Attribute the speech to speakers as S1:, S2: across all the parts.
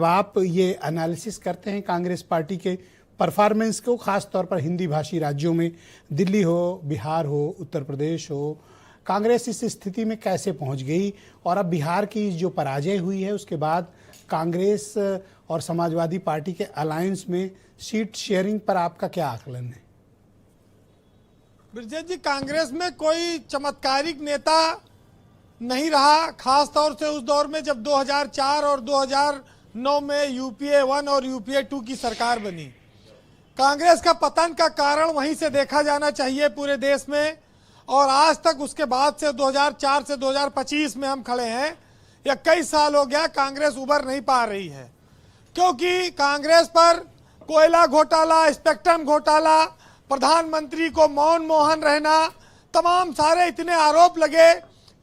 S1: आप ये एनालिसिस करते हैं कांग्रेस पार्टी के परफॉर्मेंस को, खास तौर पर हिंदी भाषी राज्यों में, दिल्ली हो, बिहार हो, उत्तर प्रदेश हो, कांग्रेस इस स्थिति में कैसे पहुंच गई? और अब बिहार की जो पराजय हुई है उसके बाद कांग्रेस और समाजवादी पार्टी के अलायंस में सीट शेयरिंग पर आपका क्या आकलन है?
S2: ब्रजेश जी, कांग्रेस में कोई चमत्कारिक नेता नहीं रहा, खास तौर से उस दौर में जब 2004 और 2009 में यूपीए 1 और यूपीए 2 की सरकार बनी। कांग्रेस का पतन का कारण वहीं से देखा जाना चाहिए पूरे देश में। और आज तक उसके बाद से 2004 से 2025 में हम खड़े हैं, या कई साल हो गया, कांग्रेस उभर नहीं पा रही है। क्योंकि कांग्रेस पर कोयला घोटाला, स्पेक्ट्रम घोटाला, प्रधानमंत्री को मौन मोहन रहना, तमाम सारे इतने आरोप लगे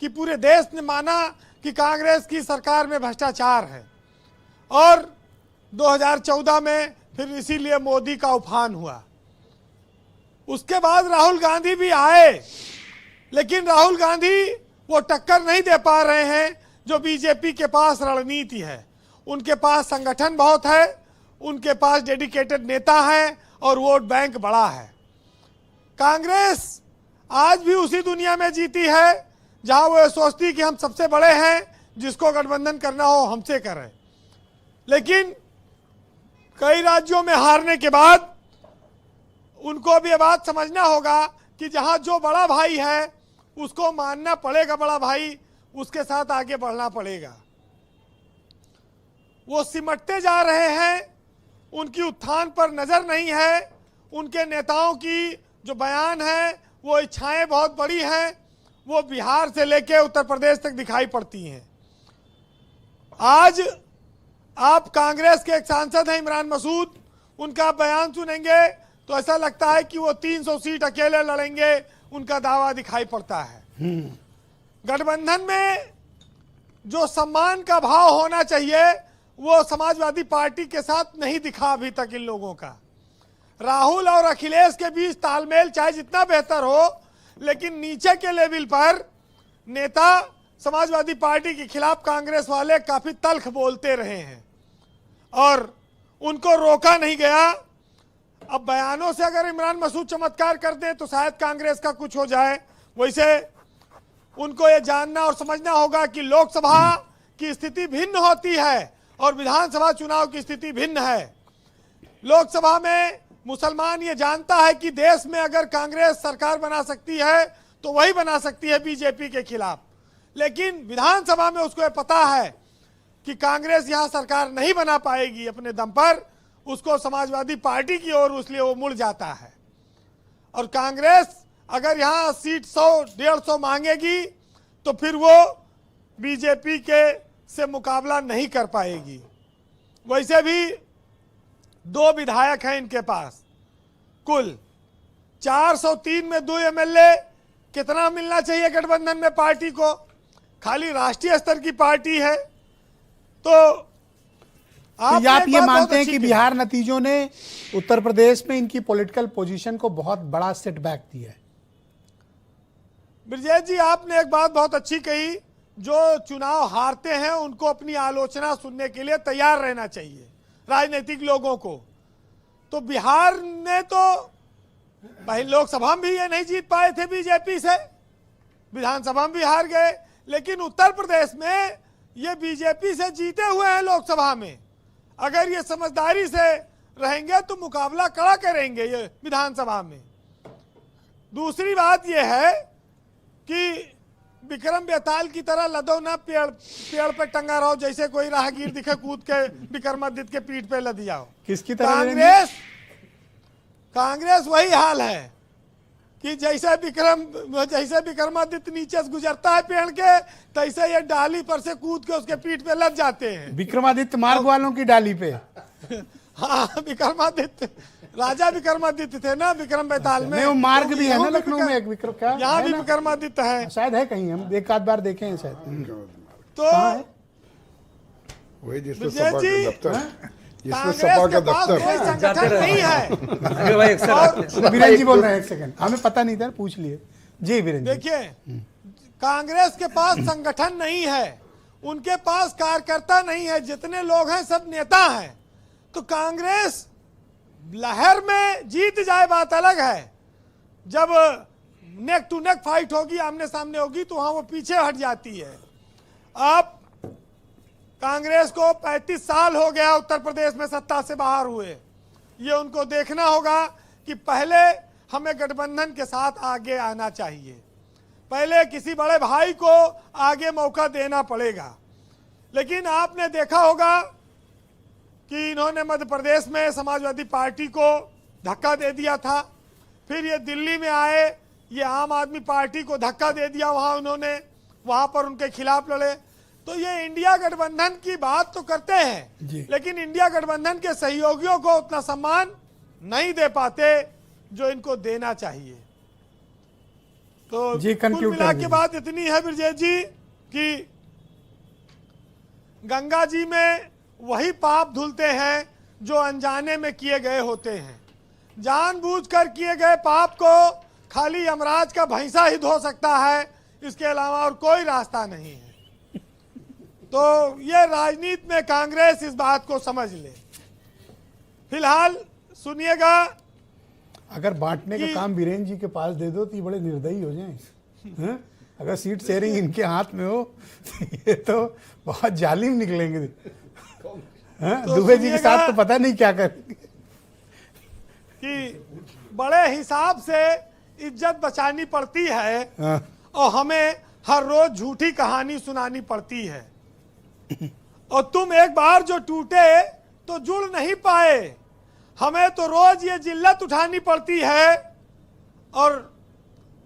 S2: कि पूरे देश ने माना कि कांग्रेस की सरकार में भ्रष्टाचार है। और 2014 में फिर इसीलिए मोदी का उफान हुआ। उसके बाद राहुल गांधी भी आए, लेकिन राहुल गांधी वो टक्कर नहीं दे पा रहे हैं जो बीजेपी के पास रणनीति है। उनके पास संगठन बहुत है, उनके पास डेडिकेटेड नेता हैं और वोट बैंक बड़ा है। कांग्रेस आज भी उसी दुनिया में जीती है जहां वो सोचती कि हम सबसे बड़े हैं, जिसको गठबंधन करना हो हमसे करें। लेकिन कई राज्यों में हारने के बाद उनको भी ये बात समझना होगा कि जहां जो बड़ा भाई है उसको मानना पड़ेगा, बड़ा भाई, उसके साथ आगे बढ़ना पड़ेगा। वो सिमटते जा रहे हैं, उनकी उत्थान पर नजर नहीं है। उनके नेताओं की जो बयान है वो इच्छाएं बहुत बड़ी हैं, वो बिहार से लेके उत्तर प्रदेश तक दिखाई पड़ती हैं। आज आप कांग्रेस के एक सांसद हैं इमरान मसूद, उनका बयान सुनेंगे तो ऐसा लगता है कि वो 300 सीट अकेले लड़ेंगे, उनका दावा दिखाई पड़ता है। गठबंधन में जो सम्मान का भाव होना चाहिए वो समाजवादी पार्टी के साथ नहीं दिखा अभी तक इन लोगों का। राहुल और अखिलेश के बीच तालमेल चाहे जितना बेहतर हो, लेकिन नीचे के लेवल पर नेता समाजवादी पार्टी के खिलाफ कांग्रेस वाले काफी तल्ख बोलते रहे हैं और उनको रोका नहीं गया। अब बयानों से अगर इमरान मसूद चमत्कार कर दें तो शायद कांग्रेस का कुछ हो जाए। वैसे उनको ये जानना और समझना होगा कि लोकसभा की स्थिति भिन्न होती है और विधानसभा चुनाव की स्थिति भिन्न है। लोकसभा में मुसलमान ये जानता है कि देश में अगर कांग्रेस सरकार बना सकती है तो वही बना सकती है बीजेपी के खिलाफ, लेकिन विधानसभा में उसको ये पता है कि कांग्रेस यहाँ सरकार नहीं बना पाएगी अपने दम पर। उसको समाजवादी पार्टी की ओर इसलिए वो मुड़ जाता है। और कांग्रेस अगर यहाँ सीट 100-150 मांगेगी तो फिर वो बीजेपी के से मुकाबला नहीं कर पाएगी। वैसे भी 2 विधायक हैं इनके पास, कुल 403 में 2 एमएलए। कितना मिलना चाहिए गठबंधन में पार्टी को? खाली राष्ट्रीय स्तर की पार्टी है। तो
S1: आप ये मानते हैं कि बिहार नतीजों ने उत्तर प्रदेश में इनकी पॉलिटिकल पोजीशन को बहुत बड़ा सेटबैक दिया है?
S2: ब्रजेश जी, आपने एक बात बहुत अच्छी कही, जो चुनाव हारते हैं उनको अपनी आलोचना सुनने के लिए तैयार रहना चाहिए राजनीतिक लोगों को। तो बिहार ने तो पहले लोकसभा में भी ये नहीं जीत पाए थे बीजेपी से, विधानसभा में भी हार गए, लेकिन उत्तर प्रदेश में ये बीजेपी से जीते हुए हैं लोकसभा में। अगर ये समझदारी से रहेंगे तो मुकाबला कड़ा करेंगे ये विधानसभा में। दूसरी बात ये है कि विक्रम बेताल की तरह लदो ना, पेड़ पे टंगा रहो, जैसे कोई राहगीर दिखे कूद के विक्रमादित्य के पीठ पे लद जाओ।
S1: किसकी तरह?
S2: कांग्रेस वही हाल है कि जैसे विक्रमादित्य नीचे से गुजरता है पेड़ के, तैसे ये डाली पर से कूद के उसके पीठ पे लद जाते हैं।
S1: विक्रमादित्य मार्ग वालों की डाली पे?
S2: हाँ, विक्रमादित्य, राजा विक्रमादित्य थे ना विक्रम बेताल में।
S1: वो मार्ग भी है ना लखनऊ में, एक विक्रम, क्या
S2: यहाँ भी विक्रमादित्य है
S1: शायद, है कहीं, हम एक आध बार देखे हैं शायद।
S2: तो
S3: वही जिसमें सपा का दफ्तर,
S2: कांग्रेस के पास कोई संगठन नहीं है।
S1: वीरेंद्र जी बोल रहे हैं, एक सेकंड, हमें पता नहीं था, पूछ लिए जी वीरेंद्र।
S2: देखिए, कांग्रेस के पास संगठन नहीं है, उनके पास कार्यकर्ता नहीं है, जितने लोग हैं सब नेता हैं। तो कांग्रेस लहर में जीत जाए बात अलग है, जब नेक टू नेक फाइट होगी, आमने सामने होगी, तो वहां वो पीछे हट जाती है। अब कांग्रेस को 35 साल हो गया उत्तर प्रदेश में सत्ता से बाहर हुए। ये उनको देखना होगा कि पहले हमें गठबंधन के साथ आगे आना चाहिए, पहले किसी बड़े भाई को आगे मौका देना पड़ेगा। लेकिन आपने देखा होगा कि इन्होंने मध्य प्रदेश में समाजवादी पार्टी को धक्का दे दिया था, फिर ये दिल्ली में आए, ये आम आदमी पार्टी को धक्का दे दिया, वहां उन्होंने वहां पर उनके खिलाफ लड़े। तो ये इंडिया गठबंधन की बात तो करते हैं, लेकिन इंडिया गठबंधन के सहयोगियों को उतना सम्मान नहीं दे पाते जो इनको देना चाहिए। तो कुल मिला के बात इतनी है ब्रजेश जी कि गंगा जी में वही पाप धुलते हैं जो अनजाने में किए गए होते हैं। जानबूझकर किए गए पाप को खाली यमराज का भैंसा ही धो सकता है, इसके अलावा और कोई रास्ता नहीं है। तो ये राजनीति में कांग्रेस इस बात को समझ ले। फिलहाल सुनिएगा,
S1: अगर बांटने का काम बीरेन जी के पास दे दो तो ये बड़े निर्दयी हो जाएं। अगर सीट शेयरिंग इनके हाथ में हो तो ये तो बहुत जालिम निकलेंगे। तो दुबे जी के साथ तो पता नहीं क्या करेंगे।
S2: कि बड़े हिसाब से इज्जत बचानी पड़ती है और हमें हर रोज झूठी कहानी सुनानी पड़ती है। और तुम एक बार जो टूटे तो जुड़ नहीं पाए, हमें तो रोज ये जिल्लत उठानी पड़ती है। और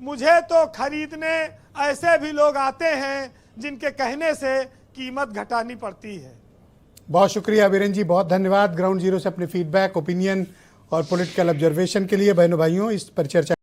S2: मुझे तो खरीदने ऐसे भी लोग आते हैं जिनके कहने से कीमत घटानी पड़ती है।
S1: बहुत शुक्रिया बीरेन जी, बहुत धन्यवाद ग्राउंड जीरो से अपने फीडबैक, ओपिनियन और पॉलिटिकल ऑब्जर्वेशन के लिए। बहनों भाइयों, इस पर चर्चा